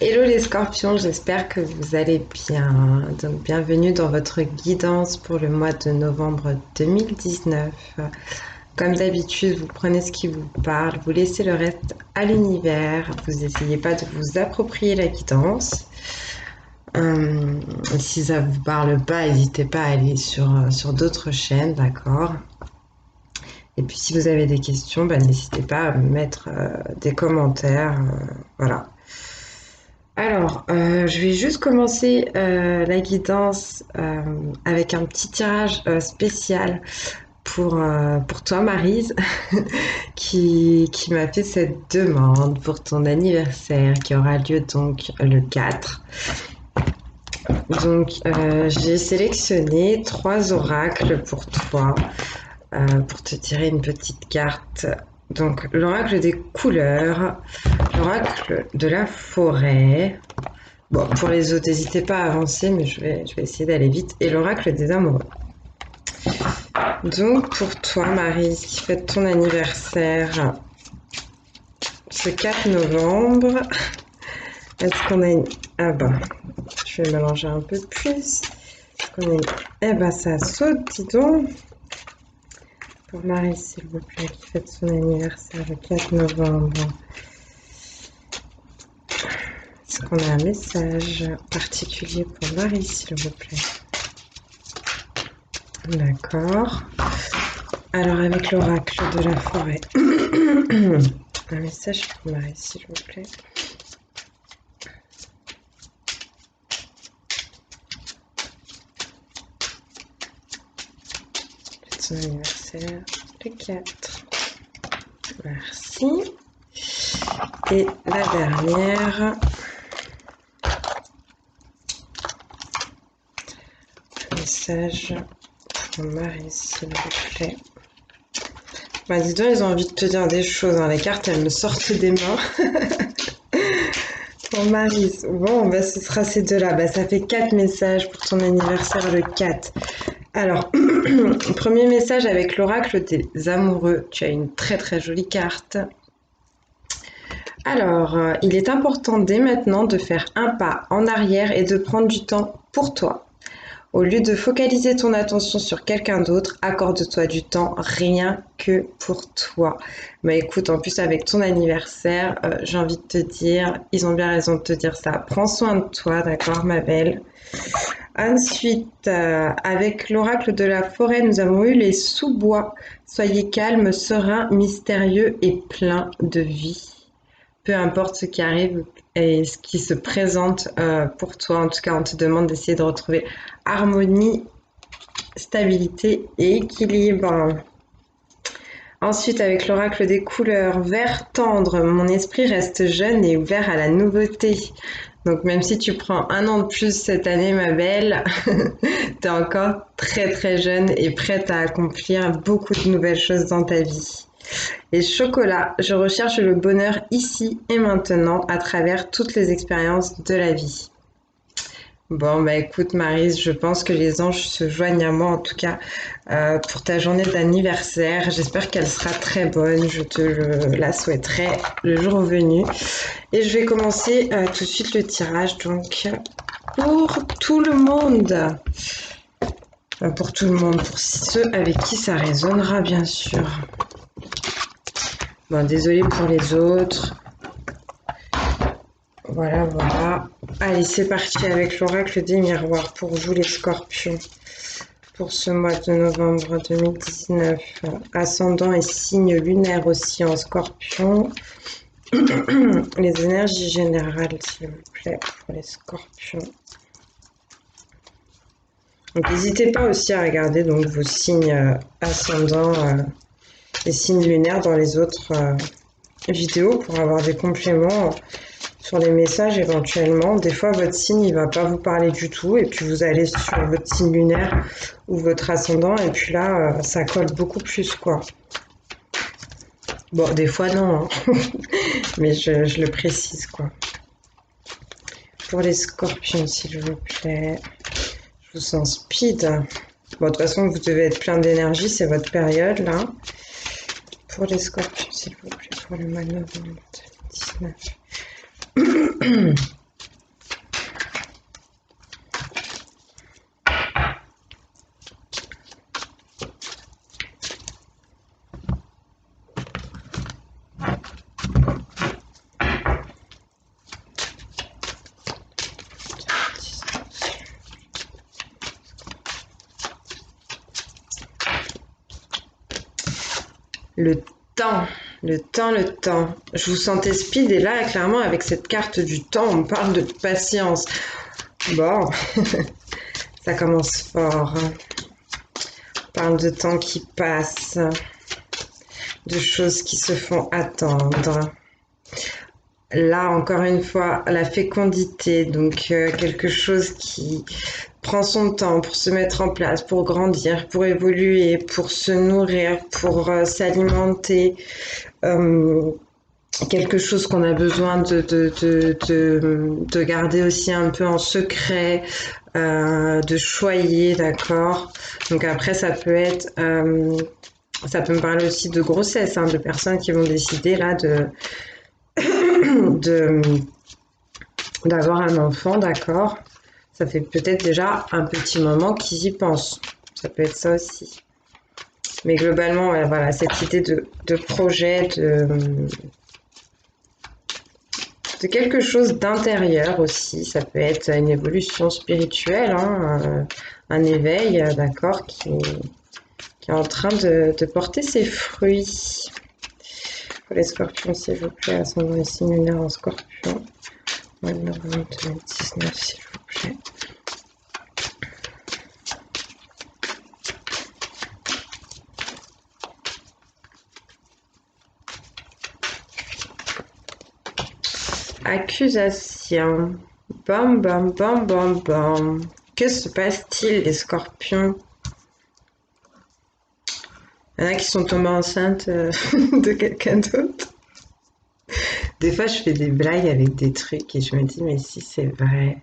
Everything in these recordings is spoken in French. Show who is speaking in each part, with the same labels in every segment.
Speaker 1: Hello les scorpions, j'espère que vous allez bien. Donc bienvenue dans votre guidance pour le mois de novembre 2019. Comme d'habitude, vous prenez ce qui vous parle, vous laissez le reste à l'univers, vous n'essayez pas de vous approprier la guidance. Si ça vous parle pas, n'hésitez pas à aller sur d'autres chaînes, d'accord? Et puis si vous avez des questions, n'hésitez pas à me mettre des commentaires, voilà. Alors, je vais juste commencer la guidance avec un petit tirage spécial pour toi, Maryse, qui m'a fait cette demande pour ton anniversaire qui aura lieu donc le 4. Donc, j'ai sélectionné 3 oracles pour toi pour te tirer une petite carte. Donc, l'oracle des couleurs, l'oracle de la forêt. Bon, pour les autres, n'hésitez pas à avancer, mais je vais essayer d'aller vite. Et l'oracle des amoureux. Donc, pour toi, Maryse, qui fête ton anniversaire ce 4 novembre, est-ce qu'on a une... Ah bah, je vais mélanger un peu plus. Est-ce qu'on a une... Eh bah, ça saute, dis donc. Pour Maryse, s'il vous plaît, qui fête son anniversaire le 4 novembre. Est-ce qu'on a un message particulier pour Maryse, s'il vous plaît? D'accord. Alors, avec l'oracle de la forêt, un message pour Maryse, s'il vous plaît. C'est son anniversaire, le 4. Merci. Et la dernière, un message pour Maryse, s'il vous plaît. Bah, dis donc, ils ont envie de te dire des choses, hein. Les cartes, elles me sortent des mains. Pour Maryse. Bon, ce sera ces deux-là. Ça fait 4 messages pour ton anniversaire le 4. Alors, premier message avec l'oracle des amoureux. Tu as une très très jolie carte. Alors, il est important dès maintenant de faire un pas en arrière et de prendre du temps pour toi. Au lieu de focaliser ton attention sur quelqu'un d'autre, accorde-toi du temps rien que pour toi. Écoute, en plus avec ton anniversaire, j'ai envie de te dire, ils ont bien raison de te dire ça. Prends soin de toi, d'accord, ma belle? Ensuite, avec l'oracle de la forêt, nous avons eu les sous-bois. Soyez calme, serein, mystérieux et plein de vie. Peu importe ce qui arrive et ce qui se présente pour toi, en tout cas, on te demande d'essayer de retrouver harmonie, stabilité et équilibre. Ensuite, avec l'oracle des couleurs, vert tendre, mon esprit reste jeune et ouvert à la nouveauté. Donc même si tu prends 1 an de plus cette année, ma belle, tu es encore très très jeune et prête à accomplir beaucoup de nouvelles choses dans ta vie. Et chocolat, je recherche le bonheur ici et maintenant à travers toutes les expériences de la vie. Bon, écoute, Maryse, je pense que les anges se joignent à moi, en tout cas, pour ta journée d'anniversaire. J'espère qu'elle sera très bonne. Je te la souhaiterai le jour venu. Et je vais commencer tout de suite le tirage, donc, pour tout le monde. Pour tout le monde, pour ceux avec qui ça résonnera, bien sûr. Bon, désolée pour les autres. Voilà, voilà. Allez, c'est parti avec l'oracle des miroirs pour vous les scorpions. Pour ce mois de novembre 2019, ascendant et signe lunaire aussi en scorpion. Les énergies générales, s'il vous plaît, pour les scorpions. Donc, n'hésitez pas aussi à regarder donc, vos signes ascendants et signes lunaires dans les autres vidéos pour avoir des compléments sur les messages éventuellement. Des fois, votre signe, il va pas vous parler du tout et puis vous allez sur votre signe lunaire ou votre ascendant et puis là, ça colle beaucoup plus, quoi. Bon, des fois, non, hein. Mais je le précise, quoi. Pour les scorpions, s'il vous plaît, je vous sens speed. Bon, de toute façon, vous devez être plein d'énergie, c'est votre période, là. Pour les scorpions, s'il vous plaît, pour le mois de novembre 2019. Le temps, le temps. Je vous sentais speed et là, clairement, avec cette carte du temps, on parle de patience. Bon, ça commence fort. On parle de temps qui passe, de choses qui se font attendre. Là, encore une fois, la fécondité, donc quelque chose qui prend son temps pour se mettre en place, pour grandir, pour évoluer, pour se nourrir, pour s'alimenter. Quelque chose qu'on a besoin de garder aussi un peu en secret, de choyer, d'accord? Donc après, ça peut me parler aussi de grossesse, hein, de personnes qui vont décider là de d'avoir un enfant, d'accord? Ça fait peut-être déjà un petit moment qu'ils y pensent. Ça peut être ça aussi. Mais globalement, ouais, voilà, cette idée de projet, de quelque chose d'intérieur aussi. Ça peut être une évolution spirituelle, hein, un éveil, d'accord, qui est en train de porter ses fruits. Pour les scorpions, s'il vous plaît, ascendant et signe lunaire en scorpion. Mois de novembre 2019, s'il vous plaît. Accusation. Bam, bam, bam, bam, bam. Que se passe-t-il, les scorpions? Il y en a qui sont tombés enceintes de quelqu'un d'autre. Des fois, je fais des blagues avec des trucs et je me dis, mais si c'est vrai,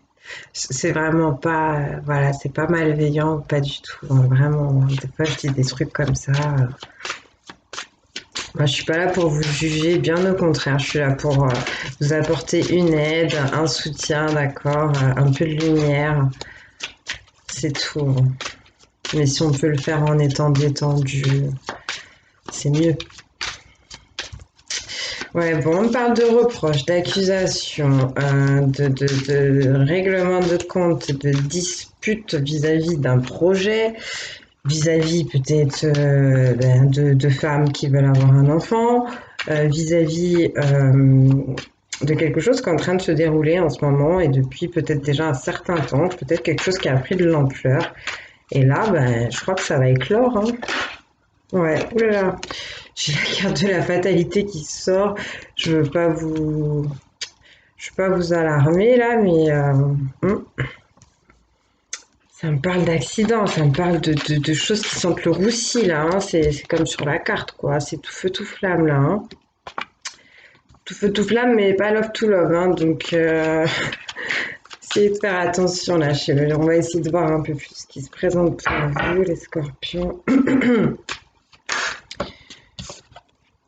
Speaker 1: c'est vraiment pas, voilà, c'est pas malveillant, pas du tout, hein, vraiment. Des fois, je dis des trucs comme ça. Moi, je suis pas là pour vous juger, bien au contraire, je suis là pour vous apporter une aide, un soutien, d'accord, un peu de lumière, c'est tout. Mais si on peut le faire en étant détendu, c'est mieux. Ouais, bon, on parle de reproches, d'accusations, de règlement de compte, de disputes vis-à-vis d'un projet, vis-à-vis peut-être de femmes qui veulent avoir un enfant, vis-à-vis de quelque chose qui est en train de se dérouler en ce moment et depuis peut-être déjà un certain temps, peut-être quelque chose qui a pris de l'ampleur. Et là, ben, je crois que ça va éclore, hein. Ouais, oulala, j'ai la carte de la fatalité qui sort. Je veux pas vous, je veux pas vous alarmer là, mais ça me parle d'accident, ça me parle de choses qui sentent le roussi là. Hein. C'est comme sur la carte quoi. C'est tout feu tout flamme là. Hein. Tout feu tout flamme, mais pas love to love. Hein. Donc essayez de faire attention là. On va essayer de voir un peu plus ce qui se présente pour vous, les Scorpions.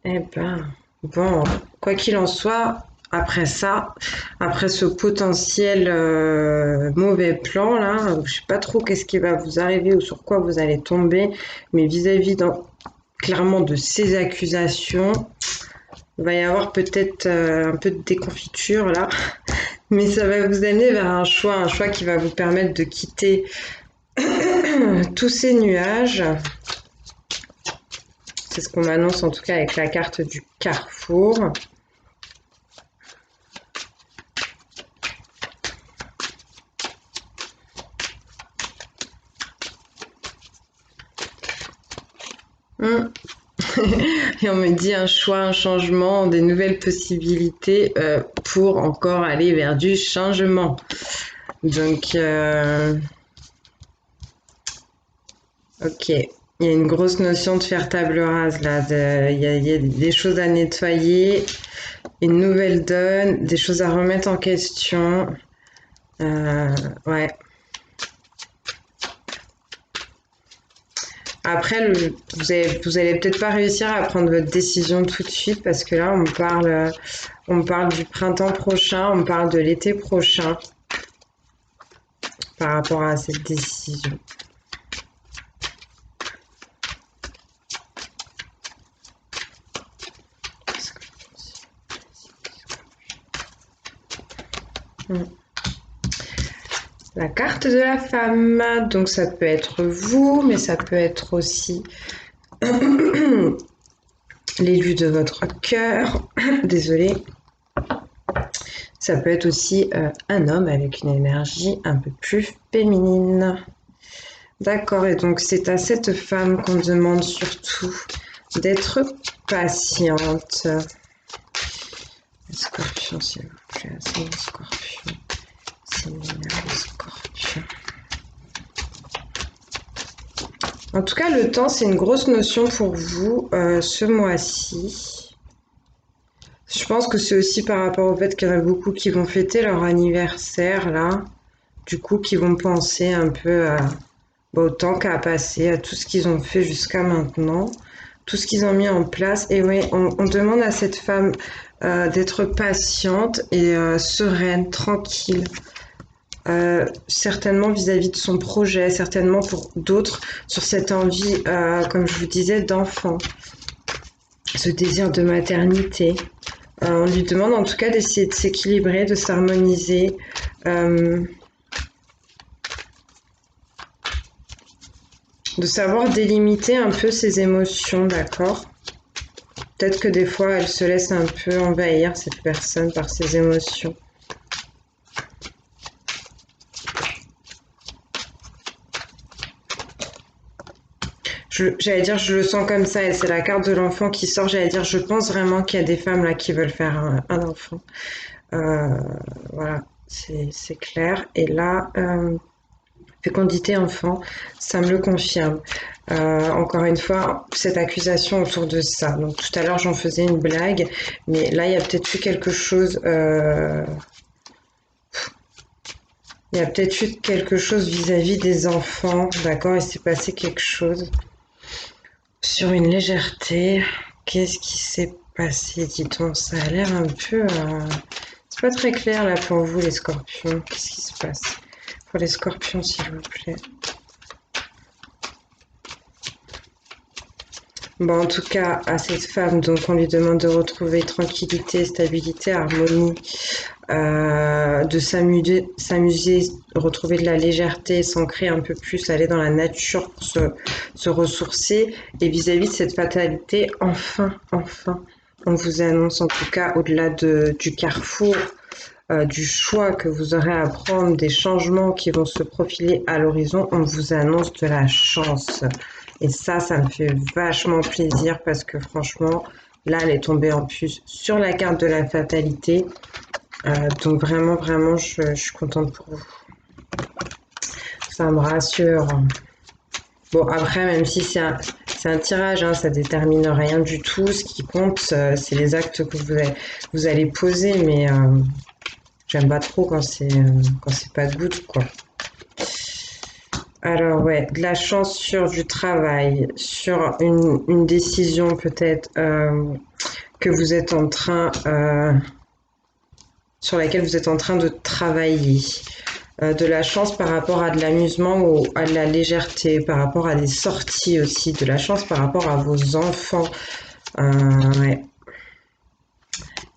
Speaker 1: Eh ben, bon, quoi qu'il en soit, après ça, après ce potentiel mauvais plan là, je sais pas trop qu'est-ce qui va vous arriver ou sur quoi vous allez tomber, mais vis-à-vis clairement de ces accusations, il va y avoir peut-être un peu de déconfiture là, mais ça va vous amener vers un choix qui va vous permettre de quitter tous ces nuages. C'est ce qu'on m'annonce en tout cas avec la carte du carrefour. Et on me dit un choix, un changement, des nouvelles possibilités pour encore aller vers du changement. Donc, ok. Il y a une grosse notion de faire table rase là. Il y a des choses à nettoyer, une nouvelle donne, des choses à remettre en question. Ouais. Après, vous allez peut-être pas réussir à prendre votre décision tout de suite parce que là, on parle du printemps prochain, on parle de l'été prochain par rapport à cette décision. La carte de la femme, donc ça peut être vous, mais ça peut être aussi l'élu de votre cœur. Désolée. Ça peut être aussi un homme avec une énergie un peu plus féminine. D'accord, et donc c'est à cette femme qu'on demande surtout d'être patiente. Scorpion, s'il vous plaît, c'est le scorpion. C'est le scorpion. En tout cas, le temps, c'est une grosse notion pour vous ce mois-ci. Je pense que c'est aussi par rapport au fait qu'il y en a beaucoup qui vont fêter leur anniversaire, là. Du coup, qui vont penser un peu au temps qu'a passé, à tout ce qu'ils ont fait jusqu'à maintenant, tout ce qu'ils ont mis en place. Et oui, on demande à cette femme d'être patiente et sereine, tranquille. Certainement vis-à-vis de son projet, certainement pour d'autres, sur cette envie, comme je vous disais, d'enfant, ce désir de maternité. On lui demande en tout cas d'essayer de s'équilibrer, de s'harmoniser, de savoir délimiter un peu ses émotions, d'accord? Peut-être que des fois, elle se laisse un peu envahir, cette personne, par ses émotions. J'allais dire, je le sens comme ça, et c'est la carte de l'enfant qui sort. J'allais dire, je pense vraiment qu'il y a des femmes là qui veulent faire un enfant. Voilà, c'est clair. Et là, fécondité enfant, ça me le confirme. Encore une fois, cette accusation autour de ça. Donc tout à l'heure, j'en faisais une blague, mais là, il y a peut-être eu quelque chose. Il y a peut-être eu quelque chose vis-à-vis des enfants, d'accord? Il s'est passé quelque chose. Sur une légèreté, qu'est-ce qui s'est passé, dit-on? Ça a l'air un peu... C'est pas très clair là pour vous les scorpions. Qu'est-ce qui se passe pour les scorpions, s'il vous plaît? Bon, en tout cas, à cette femme, donc on lui demande de retrouver tranquillité, stabilité, harmonie, de s'amuser, retrouver de la légèreté, s'ancrer un peu plus, aller dans la nature pour se ressourcer. Et vis-à-vis de cette fatalité, enfin, on vous annonce en tout cas au-delà du carrefour, du choix que vous aurez à prendre, des changements qui vont se profiler à l'horizon, on vous annonce de la chance. Et ça me fait vachement plaisir parce que franchement, là, elle est tombée en plus sur la carte de la fatalité. Donc vraiment, je suis contente pour vous. Ça me rassure. Bon, après, même si c'est un tirage, hein, ça détermine rien du tout. Ce qui compte, c'est les actes que vous allez poser. Mais j'aime pas trop quand c'est pas good, quoi. Alors ouais, de la chance sur du travail, sur une décision peut-être que vous êtes en train, sur laquelle vous êtes en train de travailler. De la chance par rapport à de l'amusement ou à de la légèreté, par rapport à des sorties aussi, de la chance par rapport à vos enfants. Ouais.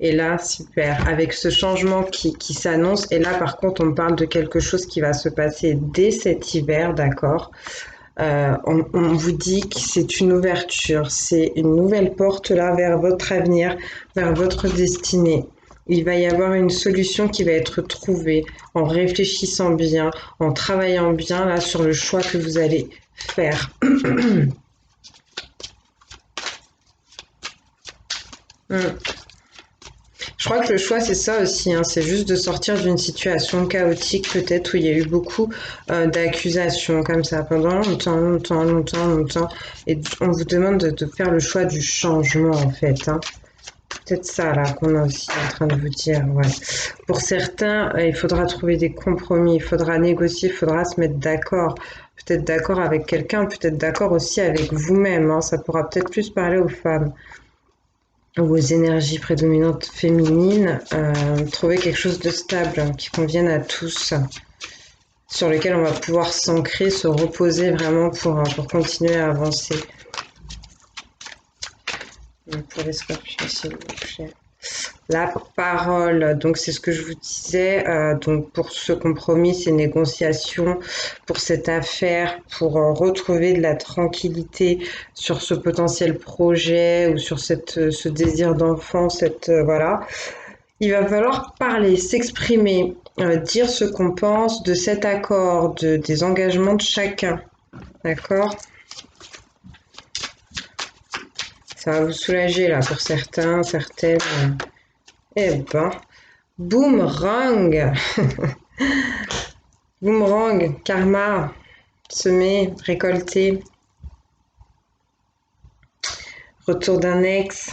Speaker 1: Et là, super, avec ce changement qui s'annonce, et là par contre on parle de quelque chose qui va se passer dès cet hiver, d'accord? On vous dit que c'est une ouverture, c'est une nouvelle porte là vers votre avenir, vers votre destinée. Il va y avoir une solution qui va être trouvée en réfléchissant bien, en travaillant bien là sur le choix que vous allez faire. Je crois que le choix, c'est ça aussi, hein, c'est juste de sortir d'une situation chaotique peut-être où il y a eu beaucoup d'accusations comme ça pendant longtemps. Et on vous demande de faire le choix du changement en fait. Hein. Peut-être ça là qu'on est aussi en train de vous dire. Ouais. Pour certains, il faudra trouver des compromis, il faudra négocier, il faudra se mettre d'accord. Peut-être d'accord avec quelqu'un, peut-être d'accord aussi avec vous-même. Hein. Ça pourra peut-être plus parler aux femmes, aux énergies prédominantes féminines, trouver quelque chose de stable hein, qui convienne à tous, sur lequel on va pouvoir s'ancrer, se reposer vraiment pour continuer à avancer. Donc pour les scorpions, s'il vous plaît. La parole, donc c'est ce que je vous disais. Donc pour ce compromis, ces négociations, pour cette affaire, pour retrouver de la tranquillité sur ce potentiel projet ou sur ce désir d'enfant, voilà. Il va falloir parler, s'exprimer, dire ce qu'on pense de cet accord, des engagements de chacun. D'accord? Ça va vous soulager là pour certains, certaines. Eh ben, boomerang! Boomerang, karma, semer, récolter, retour d'un ex.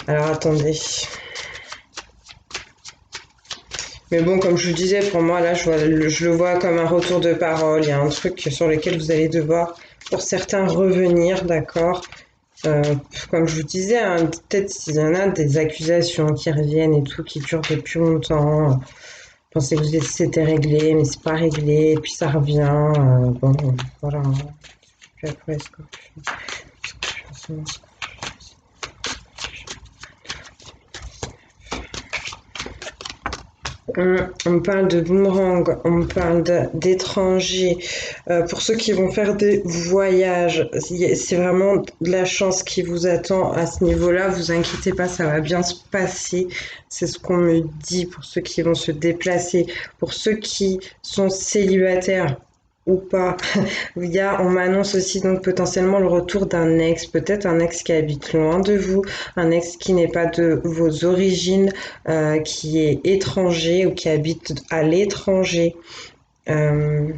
Speaker 1: Alors attendez. Mais bon, comme je vous disais, pour moi, là, je le vois comme un retour de parole. Il y a un truc sur lequel vous allez devoir, pour certains, revenir, d'accord? Comme je vous disais, hein, peut-être s'il y en a des accusations qui reviennent et tout, qui durent depuis longtemps. Pensez que c'était réglé, mais c'est pas réglé, et puis ça revient. Bon, voilà. Puis après, Scorpion. On parle de boomerang, on parle d'étrangers. Pour ceux qui vont faire des voyages, c'est vraiment de la chance qui vous attend à ce niveau-là. Vous inquiétez pas, ça va bien se passer. C'est ce qu'on me dit pour ceux qui vont se déplacer. Pour ceux qui sont célibataires ou pas, on m'annonce aussi donc potentiellement le retour d'un ex, peut-être un ex qui habite loin de vous, un ex qui n'est pas de vos origines, qui est étranger ou qui habite à l'étranger. Euh,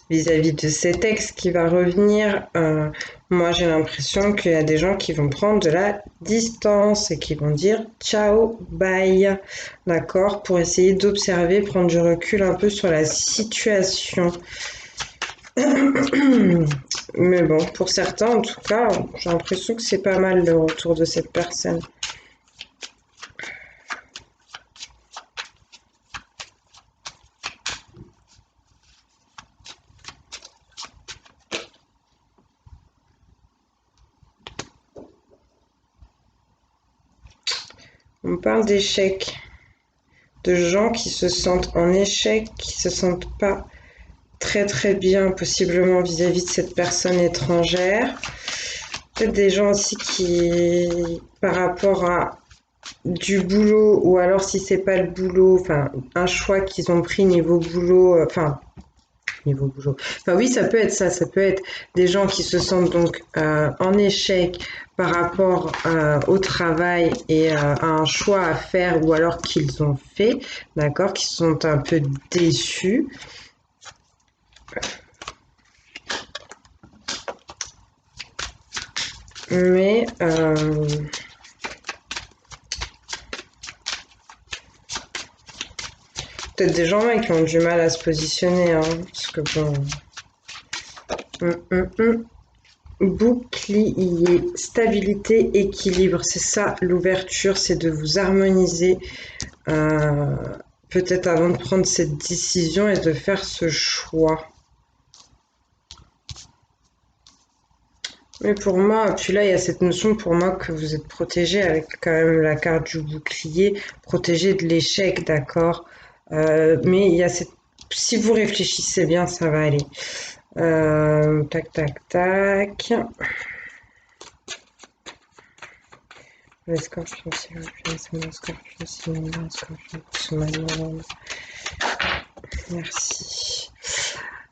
Speaker 1: Vis-à-vis de cet ex qui va revenir, moi j'ai l'impression qu'il y a des gens qui vont prendre de la distance et qui vont dire ciao, bye, d'accord, pour essayer d'observer, prendre du recul un peu sur la situation. Mais bon, pour certains en tout cas, j'ai l'impression que c'est pas mal le retour de cette personne. On parle d'échec, de gens qui se sentent en échec, qui se sentent pas très très bien possiblement vis-à-vis de cette personne étrangère. Peut-être des gens aussi qui, par rapport à du boulot, ou alors si c'est pas le boulot, enfin un choix qu'ils ont pris niveau boulot, niveau boulot. Enfin oui, ça peut être ça, ça peut être des gens qui se sentent donc en échec par rapport au travail et à un choix à faire ou alors qu'ils ont fait, d'accord, qui sont un peu déçus. Mais peut-être des gens qui ont du mal à se positionner, hein, parce que bon. Bouclier, stabilité, équilibre, c'est ça l'ouverture, c'est de vous harmoniser, euh, peut-être avant de prendre cette décision et de faire ce choix. Mais pour moi, puis là, il y a cette notion pour moi que vous êtes protégé avec quand même la carte du bouclier, protégé de l'échec, d'accord. Mais il y a cette... Si vous réfléchissez bien, ça va aller. Tac, tac, tac. Le scorpion, s'il vous plaît, c'est mon scorpion, c'est mon scorpion, c'est ma demande. Merci.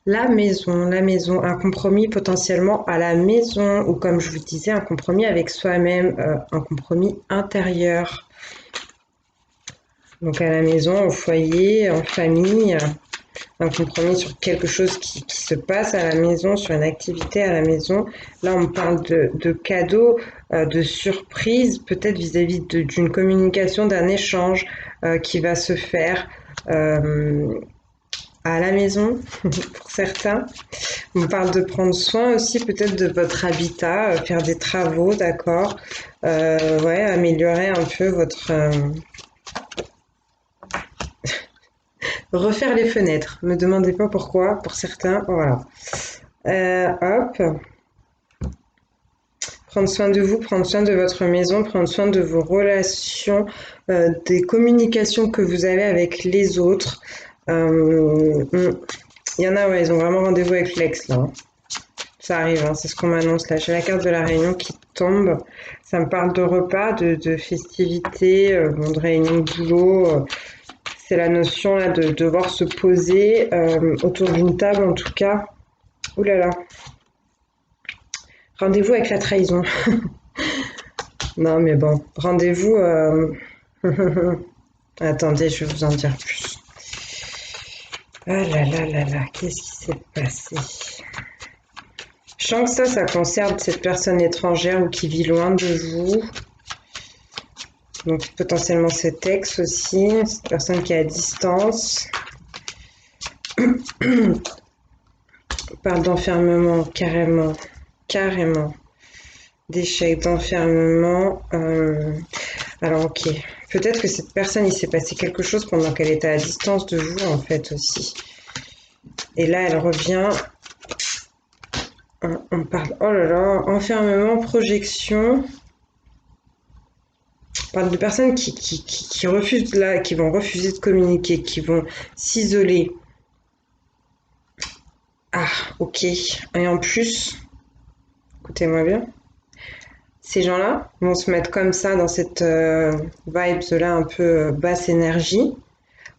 Speaker 1: La maison, un compromis potentiellement à la maison, ou comme je vous disais, un compromis avec soi-même, un compromis intérieur. Donc à la maison, au foyer, en famille, un compromis sur quelque chose qui se passe à la maison, sur une activité à la maison. Là, on parle de cadeaux, de surprises, peut-être vis-à-vis d'une communication, d'un échange qui va se faire à la maison, pour certains. On parle de prendre soin aussi peut-être de votre habitat, faire des travaux, d'accord, améliorer un peu refaire les fenêtres. Me demandez pas pourquoi, pour certains, voilà. Hop. Prendre soin de vous, prendre soin de votre maison, prendre soin de vos relations, des communications que vous avez avec les autres. Il y en a, ouais, ils ont vraiment rendez-vous avec l'ex, là. Ça arrive, hein, c'est ce qu'on m'annonce là. J'ai la carte de la réunion qui tombe. Ça me parle de repas, de festivités, bon, de réunion de boulot. C'est la notion là de devoir se poser autour d'une table, en tout cas. Ouh là là. Rendez-vous avec la trahison. Non, mais bon, rendez-vous. Attendez, je vais vous en dire plus. Ah là là là là, qu'est-ce qui s'est passé? Je sens que ça concerne cette personne étrangère ou qui vit loin de vous. Donc potentiellement cet ex aussi, cette personne qui est à distance. On parle d'enfermement, carrément. Carrément. D'échec, d'enfermement. Alors ok. Peut-être que cette personne, il s'est passé quelque chose pendant qu'elle était à distance de vous, en fait, aussi. Et là, elle revient. On parle, oh là là, enfermement, projection. On parle de personnes qui refusent là, qui vont refuser de communiquer, qui vont s'isoler. Ah, ok. Et en plus, écoutez-moi bien, ces gens-là vont se mettre comme ça dans cette vibes-là un peu basse énergie,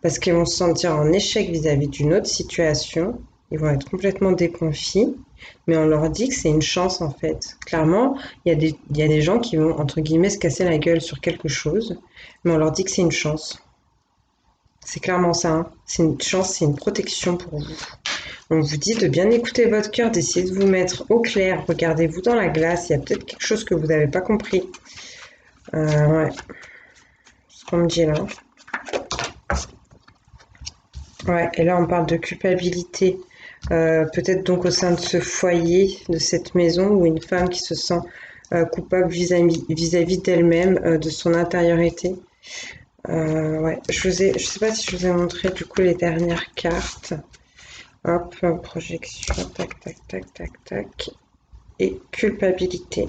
Speaker 1: parce qu'ils vont se sentir en échec vis-à-vis d'une autre situation. Ils vont être complètement déconfits, mais on leur dit que c'est une chance en fait. Clairement, il y a des gens qui vont, entre guillemets, se casser la gueule sur quelque chose, mais on leur dit que c'est une chance. C'est clairement ça, hein. C'est une chance, c'est une protection pour vous. On vous dit de bien écouter votre cœur, d'essayer de vous mettre au clair. Regardez-vous dans la glace, il y a peut-être quelque chose que vous n'avez pas compris. Ouais, c'est ce qu'on me dit là. Ouais, et là on parle de culpabilité. Peut-être donc au sein de ce foyer, de cette maison, où une femme qui se sent coupable vis-à-vis d'elle-même, de son intériorité. Ouais, je sais pas si je vous ai montré du coup les dernières cartes. Hop, projection, tac, tac, tac, tac, tac. Et culpabilité.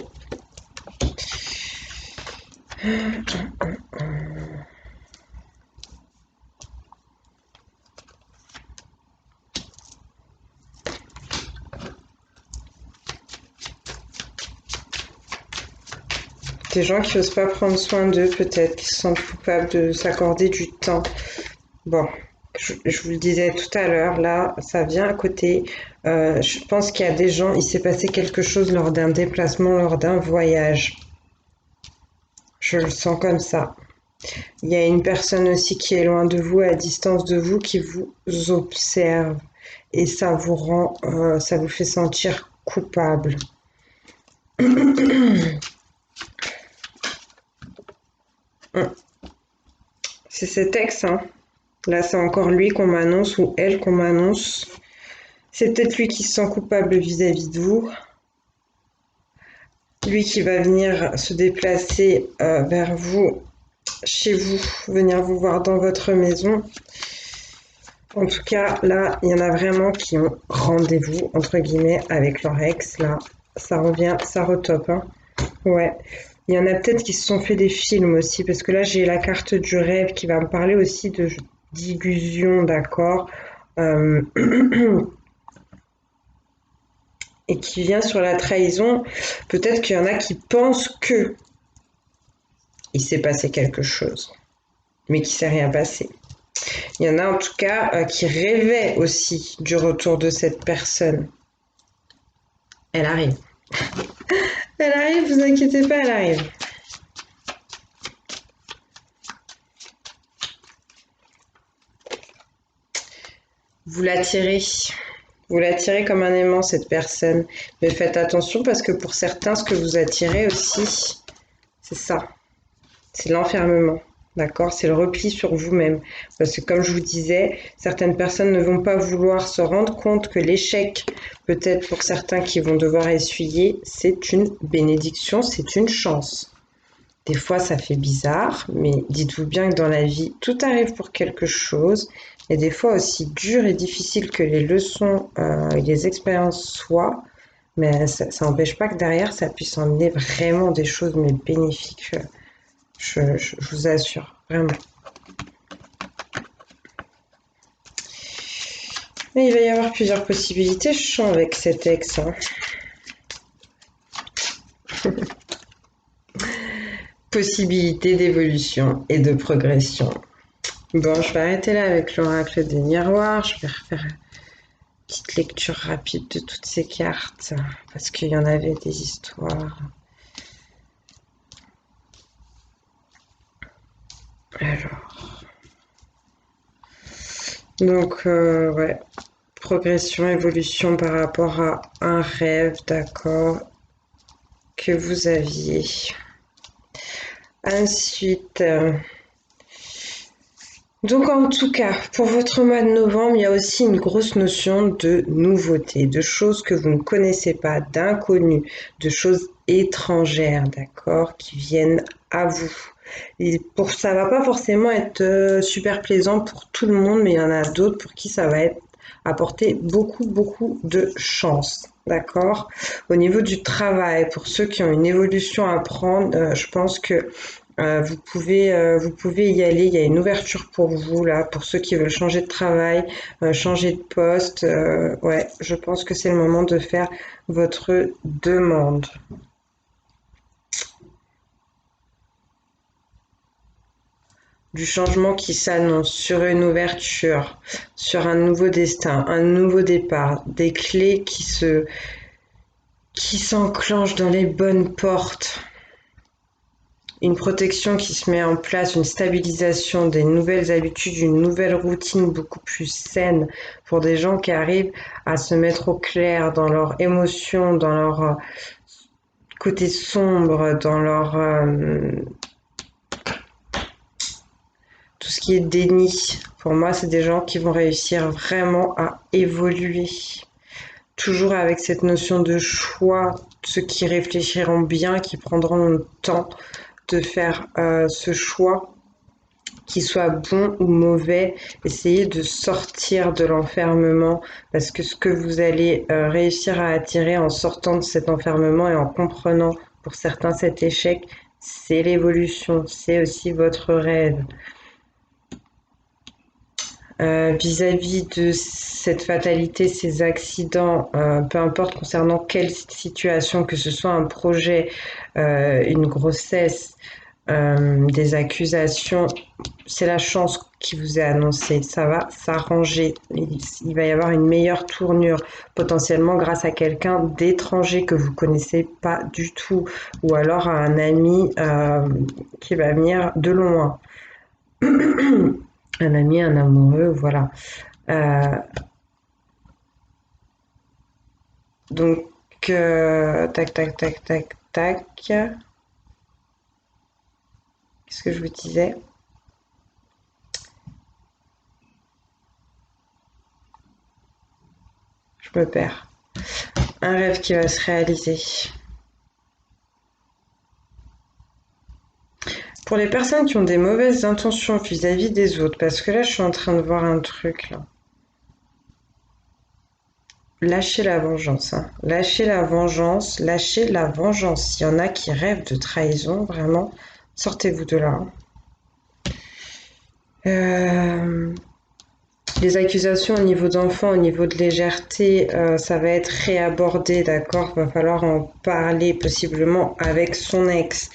Speaker 1: Des gens qui n'osent pas prendre soin d'eux, peut-être, qui se sentent coupables de s'accorder du temps. Bon, je vous le disais tout à l'heure, là, ça vient à côté. Je pense qu'il y a des gens, il s'est passé quelque chose lors d'un déplacement, lors d'un voyage. Je le sens comme ça. Il y a une personne aussi qui est loin de vous, à distance de vous, qui vous observe. Et ça vous rend, ça vous fait sentir coupable. C'est cet ex, hein. Là, c'est encore lui qu'on m'annonce ou elle qu'on m'annonce. C'est peut-être lui qui se sent coupable vis-à-vis de vous. Lui qui va venir se déplacer vers vous, chez vous, venir vous voir dans votre maison. En tout cas, là, il y en a vraiment qui ont rendez-vous, entre guillemets, avec leur ex. Là, ça revient, ça retope, hein. Ouais. Il y en a peut-être qui se sont fait des films aussi, parce que là, j'ai la carte du rêve qui va me parler aussi d'illusion, d'accord, euh, et qui vient sur la trahison. Peut-être qu'il y en a qui pensent que il s'est passé quelque chose, mais qu'il s'est rien passé. Il y en a en tout cas qui rêvaient aussi du retour de cette personne. Elle arrive. Elle arrive, vous inquiétez pas, elle arrive. Vous l'attirez. Vous l'attirez comme un aimant, cette personne. Mais faites attention parce que pour certains, ce que vous attirez aussi, c'est ça. C'est l'enfermement. D'accord? C'est le repli sur vous-même. Parce que comme je vous disais, certaines personnes ne vont pas vouloir se rendre compte que l'échec, peut-être pour certains qui vont devoir essuyer, c'est une bénédiction, c'est une chance. Des fois, ça fait bizarre, mais dites-vous bien que dans la vie, tout arrive pour quelque chose. Et des fois, aussi dures et difficiles que les leçons et les expériences soient, mais ça n'empêche pas que derrière, ça puisse emmener vraiment des choses mais bénéfiques. Je vous assure, vraiment. Mais il va y avoir plusieurs possibilités, je sens, avec cet ex. Hein. Possibilités d'évolution et de progression. Bon, je vais arrêter là avec l'oracle des miroirs. Je vais refaire une petite lecture rapide de toutes ces cartes parce qu'il y en avait des histoires. Alors, donc, ouais, progression, évolution par rapport à un rêve, d'accord, que vous aviez. Ensuite, donc en tout cas, pour votre mois de novembre, il y a aussi une grosse notion de nouveauté, de choses que vous ne connaissez pas, d'inconnus, de choses étrangères, d'accord, qui viennent à vous. Et pour ça va pas forcément être super plaisant pour tout le monde, mais il y en a d'autres pour qui ça va être apporter beaucoup de chance. D'accord? Au niveau du travail, pour ceux qui ont une évolution à prendre, je pense que vous pouvez y aller. Il y a une ouverture pour vous là, pour ceux qui veulent changer de travail, changer de poste. Ouais, je pense que c'est le moment de faire votre demande. Du changement qui s'annonce sur une ouverture, sur un nouveau destin, un nouveau départ, des clés qui s'enclenchent dans les bonnes portes. Une protection qui se met en place, une stabilisation, des nouvelles habitudes, une nouvelle routine beaucoup plus saine pour des gens qui arrivent à se mettre au clair dans leurs émotions, dans leur côté sombre, dans leur tout ce qui est déni. Pour moi, c'est des gens qui vont réussir vraiment à évoluer. Toujours avec cette notion de choix, ceux qui réfléchiront bien, qui prendront le temps de faire ce choix, qu'il soit bon ou mauvais, essayez de sortir de l'enfermement parce que ce que vous allez réussir à attirer en sortant de cet enfermement et en comprenant pour certains cet échec, c'est l'évolution, c'est aussi votre rêve. Vis-à-vis de cette fatalité, ces accidents, peu importe concernant quelle situation, que ce soit un projet, une grossesse, des accusations, c'est la chance qui vous est annoncée. Ça va s'arranger. Il va y avoir une meilleure tournure, potentiellement grâce à quelqu'un d'étranger que vous connaissez pas du tout, ou alors à un ami qui va venir de loin. Un ami, un amoureux, voilà. Euh, donc, tac. Qu'est-ce que je vous disais? Je me perds. Un rêve qui va se réaliser. Pour les personnes qui ont des mauvaises intentions vis-à-vis des autres, parce que là, je suis en train de voir un truc, là. Lâchez la vengeance, hein. Lâchez la vengeance, lâchez la vengeance. Il y en a qui rêvent de trahison, vraiment. Sortez-vous de là. Les accusations au niveau d'enfants, au niveau de légèreté, ça va être réabordé, d'accord? Va falloir en parler possiblement avec son ex.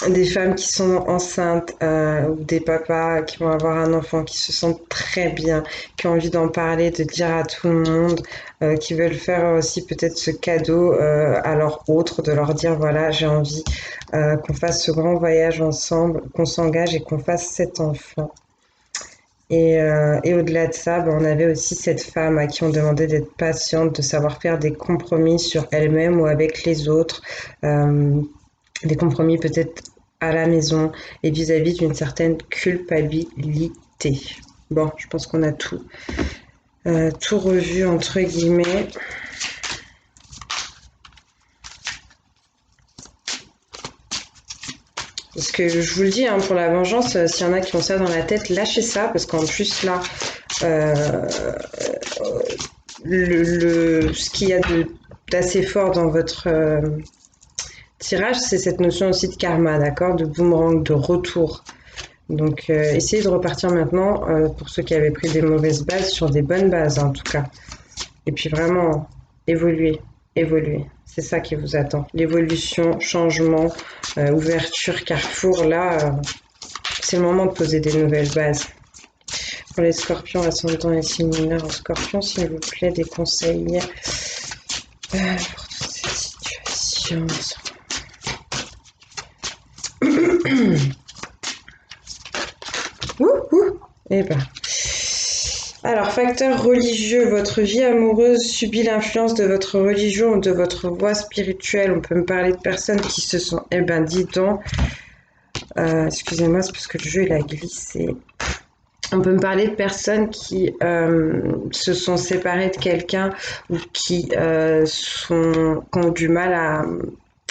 Speaker 1: Des femmes qui sont enceintes ou des papas qui vont avoir un enfant qui se sentent très bien, qui ont envie d'en parler, de dire à tout le monde, qui veulent faire aussi peut-être ce cadeau à leur autre, de leur dire voilà, j'ai envie qu'on fasse ce grand voyage ensemble, qu'on s'engage et qu'on fasse cet enfant. Et au-delà de ça, on avait aussi cette femme à qui on demandait d'être patiente, de savoir faire des compromis sur elle-même ou avec les autres. Des compromis peut-être à la maison et vis-à-vis d'une certaine culpabilité. Bon, je pense qu'on a tout revu entre guillemets. Parce que je vous le dis, hein, pour la vengeance, s'il y en a qui ont ça dans la tête, lâchez ça, parce qu'en plus là, euh, ce qu'il y a d'assez fort dans votre tirage, c'est cette notion aussi de karma, d'accord, de boomerang, de retour. Donc, essayez de repartir maintenant, pour ceux qui avaient pris des mauvaises bases, sur des bonnes bases en tout cas. Et puis vraiment, évoluer, évoluer. C'est ça qui vous attend. L'évolution, changement, ouverture, carrefour, là, c'est le moment de poser des nouvelles bases. Pour les scorpions, ascendant et signe mineur en scorpion, s'il vous plaît, des conseils pour toute cette situation. Eh ben. Alors, facteur religieux, votre vie amoureuse subit l'influence de votre religion ou de votre voie spirituelle. On peut me parler de personnes qui se sont... Eh ben, dis donc. Excusez-moi, c'est parce que le jeu, il a glissé. On peut me parler de personnes qui se sont séparées de quelqu'un ou qui ont du mal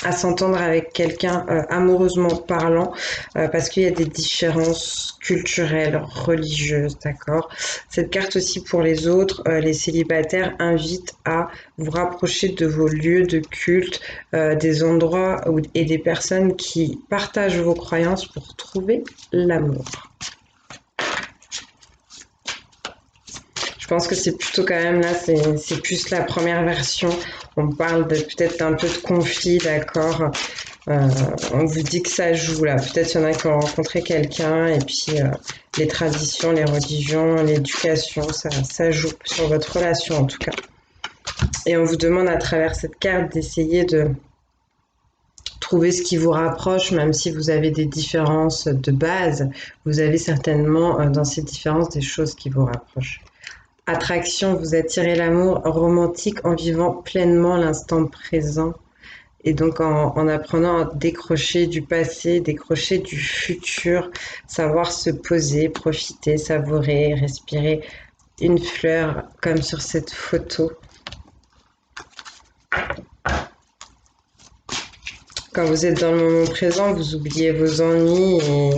Speaker 1: à s'entendre avec quelqu'un amoureusement parlant parce qu'il y a des différences culturelles, religieuses, d'accord. Cette carte aussi pour les autres, les célibataires, invite à vous rapprocher de vos lieux de culte, des endroits et des personnes qui partagent vos croyances pour trouver l'amour. Je pense que c'est plutôt quand même là, c'est plus la première version. On parle peut-être d'un peu de conflit, d'accord. On vous dit que ça joue là. Peut-être qu'il y en a qui ont rencontré quelqu'un et puis les traditions, les religions, l'éducation, ça joue sur votre relation en tout cas. Et on vous demande à travers cette carte d'essayer de trouver ce qui vous rapproche, même si vous avez des différences de base. Vous avez certainement dans ces différences des choses qui vous rapprochent. Attraction, vous attirez l'amour romantique en vivant pleinement l'instant présent et donc en apprenant à décrocher du passé, décrocher du futur, savoir se poser, profiter, savourer, respirer une fleur comme sur cette photo. Quand vous êtes dans le moment présent, vous oubliez vos ennuis et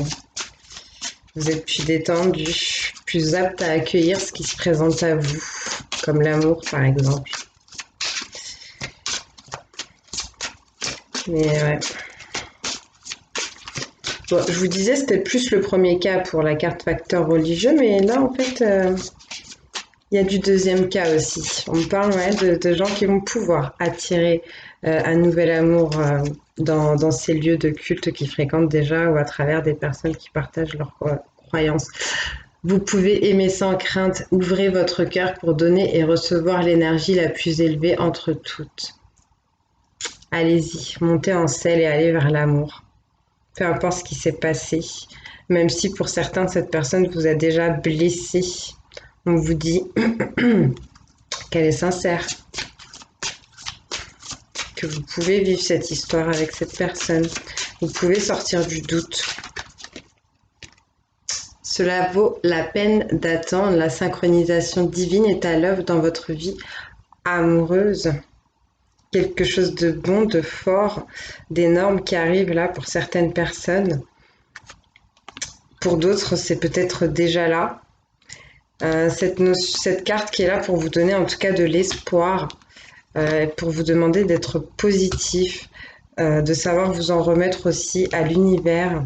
Speaker 1: vous êtes plus détendu, plus apte à accueillir ce qui se présente à vous, comme l'amour par exemple. Mais ouais. Bon, je vous disais, c'était plus le premier cas pour la carte facteur religieux, mais là en fait, il y a du deuxième cas aussi. On parle de gens qui vont pouvoir attirer un nouvel amour dans ces lieux de culte qu'ils fréquentent déjà ou à travers des personnes qui partagent leurs croyances. Vous pouvez aimer sans crainte, ouvrez votre cœur pour donner et recevoir l'énergie la plus élevée entre toutes. Allez-y, montez en selle et allez vers l'amour. Peu importe ce qui s'est passé, même si pour certains cette personne vous a déjà blessé, on vous dit qu'elle est sincère, que vous pouvez vivre cette histoire avec cette personne, vous pouvez sortir du doute. Cela vaut la peine d'attendre, la synchronisation divine est à l'œuvre dans votre vie amoureuse. Quelque chose de bon, de fort, d'énorme qui arrive là pour certaines personnes. Pour d'autres, c'est peut-être déjà là. Cette carte qui est là pour vous donner en tout cas de l'espoir, pour vous demander d'être positif, de savoir vous en remettre aussi à l'univers,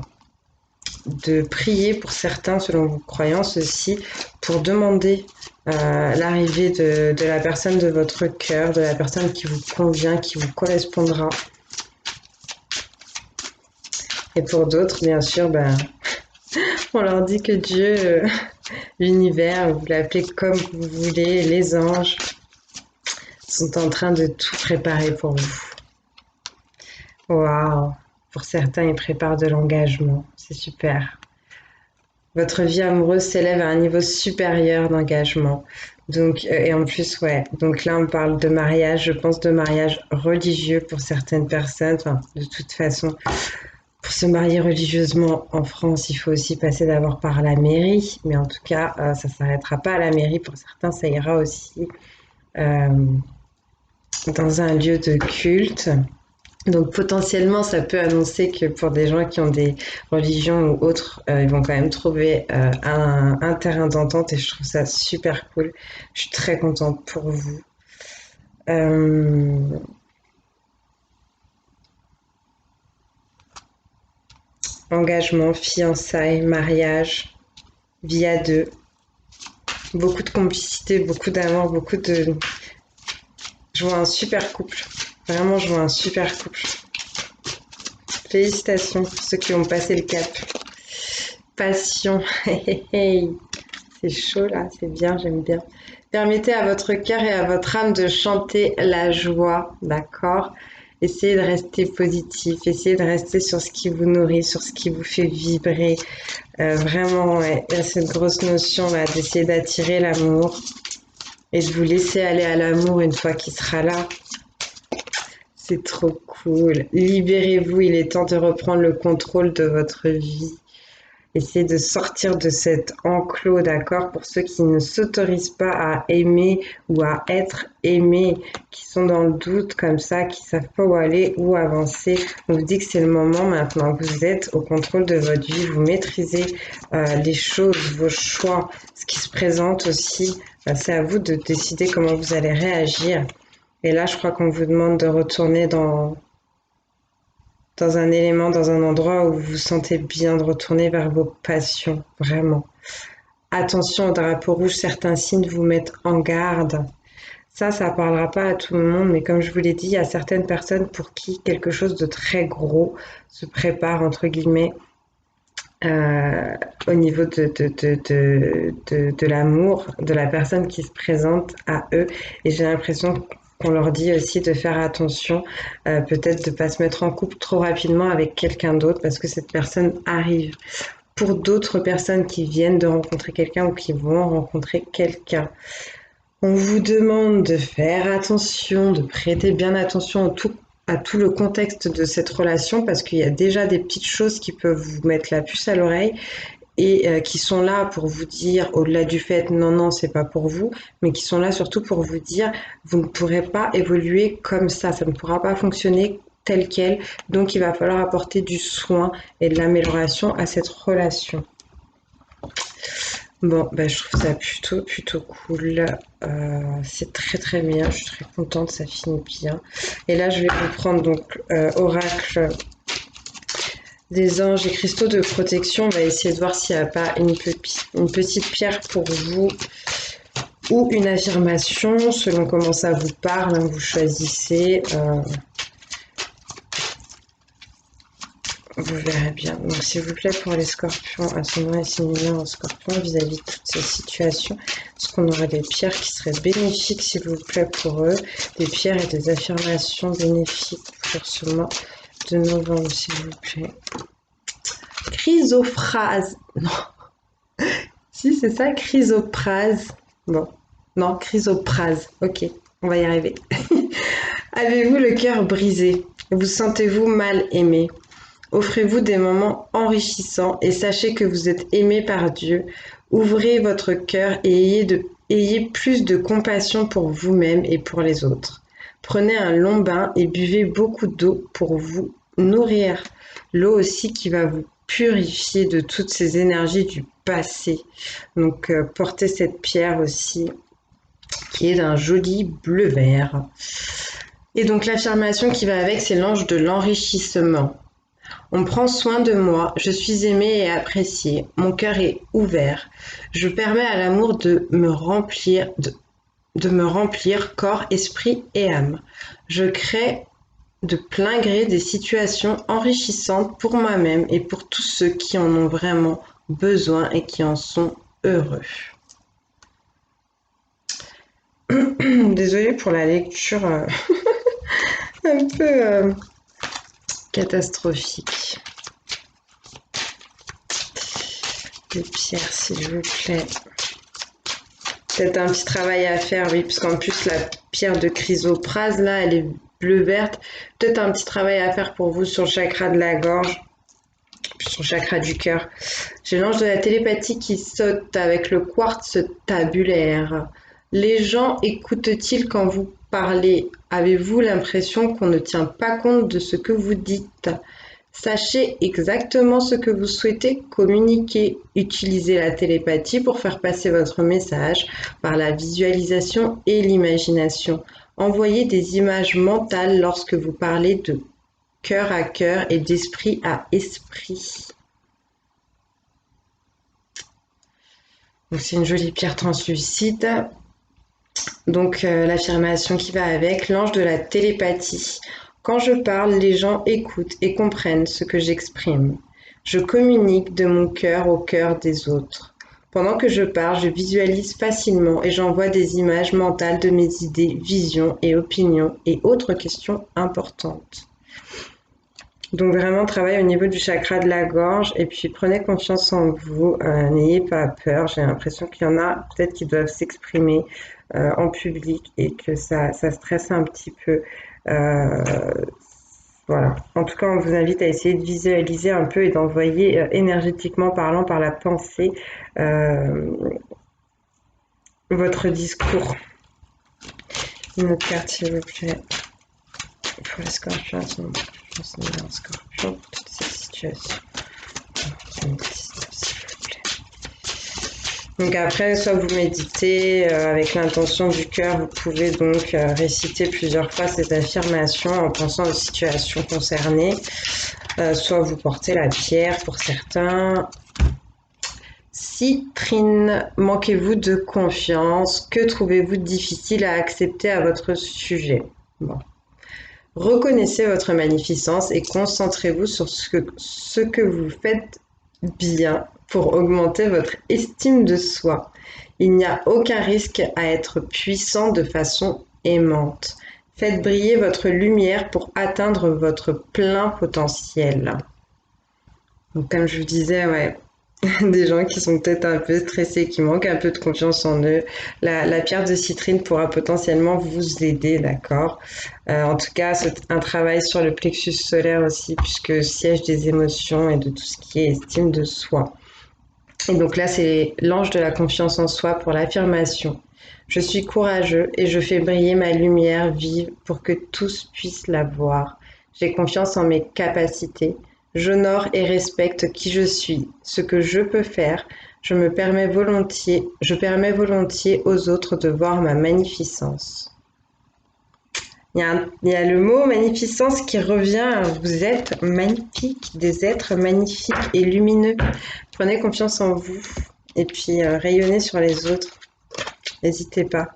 Speaker 1: de prier pour certains selon vos croyances aussi, pour demander l'arrivée de la personne de votre cœur, de la personne qui vous convient, qui vous correspondra. Et pour d'autres, bien sûr, on leur dit que Dieu, l'univers, vous l'appelez comme vous voulez, les anges, sont en train de tout préparer pour vous. Waouh! Pour certains, ils préparent de l'engagement. C'est super. Votre vie amoureuse s'élève à un niveau supérieur d'engagement. Donc, et en plus, ouais. Donc là, on parle de mariage, je pense de mariage religieux pour certaines personnes. Enfin, de toute façon, pour se marier religieusement en France, il faut aussi passer d'abord par la mairie. Mais en tout cas, ça ne s'arrêtera pas à la mairie. Pour certains, ça ira aussi dans un lieu de culte. Donc potentiellement, ça peut annoncer que pour des gens qui ont des religions ou autres, ils vont quand même trouver un terrain d'entente et je trouve ça super cool. Je suis très contente pour vous. Euh, Engagement, fiançailles, mariage, vie à deux, beaucoup de complicité, beaucoup d'amour, beaucoup de... Je vois un super couple. Vraiment, je vois un super couple. Félicitations pour ceux qui ont passé le cap. Passion. C'est chaud là, c'est bien, j'aime bien. Permettez à votre cœur et à votre âme de chanter la joie, d'accord? Essayez de rester positif, essayez de rester sur ce qui vous nourrit, sur ce qui vous fait vibrer. Vraiment, ouais, il y a cette grosse notion là d'essayer d'attirer l'amour et de vous laisser aller à l'amour une fois qu'il sera là. C'est trop cool. Libérez-vous, il est temps de reprendre le contrôle de votre vie. Essayez de sortir de cet enclos, d'accord, pour ceux qui ne s'autorisent pas à aimer ou à être aimés, qui sont dans le doute comme ça, qui savent pas où aller, où avancer. On vous dit que c'est le moment maintenant. Vous êtes au contrôle de votre vie, vous maîtrisez les choses, vos choix, ce qui se présente aussi. C'est à vous de décider comment vous allez réagir. Et là, je crois qu'on vous demande de retourner dans un élément, dans un endroit où vous vous sentez bien, de retourner vers vos passions, vraiment. Attention au drapeau rouge, certains signes vous mettent en garde. Ça parlera pas à tout le monde, mais comme je vous l'ai dit, il y a certaines personnes pour qui quelque chose de très gros se prépare, entre guillemets, euh, au niveau de l'amour, de la personne qui se présente à eux. Et j'ai l'impression qu'on leur dit aussi de faire attention, peut-être de ne pas se mettre en couple trop rapidement avec quelqu'un d'autre parce que cette personne arrive. Pour d'autres personnes qui viennent de rencontrer quelqu'un ou qui vont rencontrer quelqu'un, on vous demande de faire attention, de prêter bien attention à tout le contexte de cette relation parce qu'il y a déjà des petites choses qui peuvent vous mettre la puce à l'oreille et qui sont là pour vous dire, au-delà du fait non, non, c'est pas pour vous, mais qui sont là surtout pour vous dire, vous ne pourrez pas évoluer comme ça ne pourra pas fonctionner tel quel, donc il va falloir apporter du soin et de l'amélioration à cette relation. Bon, ben, je trouve ça plutôt cool. C'est très très bien, je suis très contente, ça finit bien. Et là, je vais vous prendre donc oracle des anges et cristaux de protection. On va essayer de voir s'il n'y a pas une petite pierre pour vous ou une affirmation, selon comment ça vous parle, hein, vous choisissez. Vous verrez bien. Donc, s'il vous plaît, pour les scorpions, ascendant et signe en scorpion, vis-à-vis de toutes ces situations, est-ce qu'on aurait des pierres qui seraient bénéfiques, s'il vous plaît, pour eux, des pierres et des affirmations bénéfiques pour ce mois de novembre, s'il vous plaît. Chrysophrase. Non. Si, c'est ça, chrysoprase. Bon. Non, chrysoprase. Ok, on va y arriver. Avez-vous le cœur brisé? Vous sentez-vous mal aimé? Offrez-vous des moments enrichissants et sachez que vous êtes aimé par Dieu. Ouvrez votre cœur et ayez plus de compassion pour vous-même et pour les autres. Prenez un long bain et buvez beaucoup d'eau pour vous nourrir. L'eau aussi qui va vous purifier de toutes ces énergies du passé. Donc portez cette pierre aussi qui est d'un joli bleu-vert. Et donc l'affirmation qui va avec, c'est l'ange de l'enrichissement. On prend soin de moi, je suis aimée et appréciée, mon cœur est ouvert. Je permets à l'amour de me remplir corps, esprit et âme. Je crée de plein gré des situations enrichissantes pour moi-même et pour tous ceux qui en ont vraiment besoin et qui en sont heureux. Désolée pour la lecture un peu catastrophique. Des pierres, s'il vous plaît. Peut-être un petit travail à faire, oui, parce qu'en plus, la pierre de chrysoprase, là, elle est bleu-verte. Peut-être un petit travail à faire pour vous sur le chakra de la gorge, sur le chakra du cœur. J'ai l'ange de la télépathie qui saute avec le quartz tabulaire. Les gens écoutent-ils quand vous parler, avez-vous l'impression qu'on ne tient pas compte de ce que vous dites? Sachez exactement ce que vous souhaitez communiquer. Utilisez la télépathie pour faire passer votre message par la visualisation et l'imagination. Envoyez des images mentales lorsque vous parlez de cœur à cœur et d'esprit à esprit. Donc c'est une jolie pierre translucide. Donc l'affirmation qui va avec, l'ange de la télépathie. Quand je parle, les gens écoutent et comprennent ce que j'exprime. Je communique de mon cœur au cœur des autres. Pendant que je parle, je visualise facilement et j'envoie des images mentales de mes idées, visions et opinions et autres questions importantes. Donc vraiment travail au niveau du chakra de la gorge et puis prenez confiance en vous, n'ayez pas peur. J'ai l'impression qu'il y en a peut-être qui doivent s'exprimer en public et que ça stresse un petit peu. Voilà. En tout cas, on vous invite à essayer de visualiser un peu et d'envoyer énergétiquement parlant par la pensée votre discours. Une autre carte, s'il vous plaît. Pour les scorpions, un scorpion pour toute cette situation. Donc après, soit vous méditez avec l'intention du cœur, vous pouvez donc réciter plusieurs fois cette affirmation en pensant aux situations concernées. Soit vous portez la pierre pour certains. Citrine, manquez-vous de confiance? Que trouvez-vous difficile à accepter à votre sujet? Bon. Reconnaissez votre magnificence et concentrez-vous sur ce que vous faites bien pour augmenter votre estime de soi. Il n'y a aucun risque à être puissant de façon aimante. Faites briller votre lumière pour atteindre votre plein potentiel. Donc, comme je vous disais, ouais, des gens qui sont peut-être un peu stressés, qui manquent un peu de confiance en eux. La pierre de citrine pourra potentiellement vous aider, d'accord? En tout cas, c'est un travail sur le plexus solaire aussi, puisque siège des émotions et de tout ce qui est estime de soi. Et donc là, c'est l'ange de la confiance en soi pour l'affirmation. Je suis courageux et je fais briller ma lumière vive pour que tous puissent la voir. J'ai confiance en mes capacités. J'honore et respecte qui je suis, ce que je peux faire. Je permets volontiers aux autres de voir ma magnificence. Il y a le mot magnificence qui revient. Vous êtes magnifiques, des êtres magnifiques et lumineux. Prenez confiance en vous et puis rayonnez sur les autres. N'hésitez pas.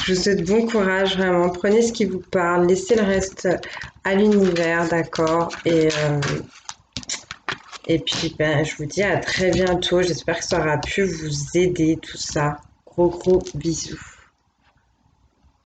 Speaker 1: Je vous souhaite bon courage, vraiment. Prenez ce qui vous parle, laissez le reste à l'univers, d'accord? Et puis, je vous dis à très bientôt. J'espère que ça aura pu vous aider, tout ça. Gros bisous.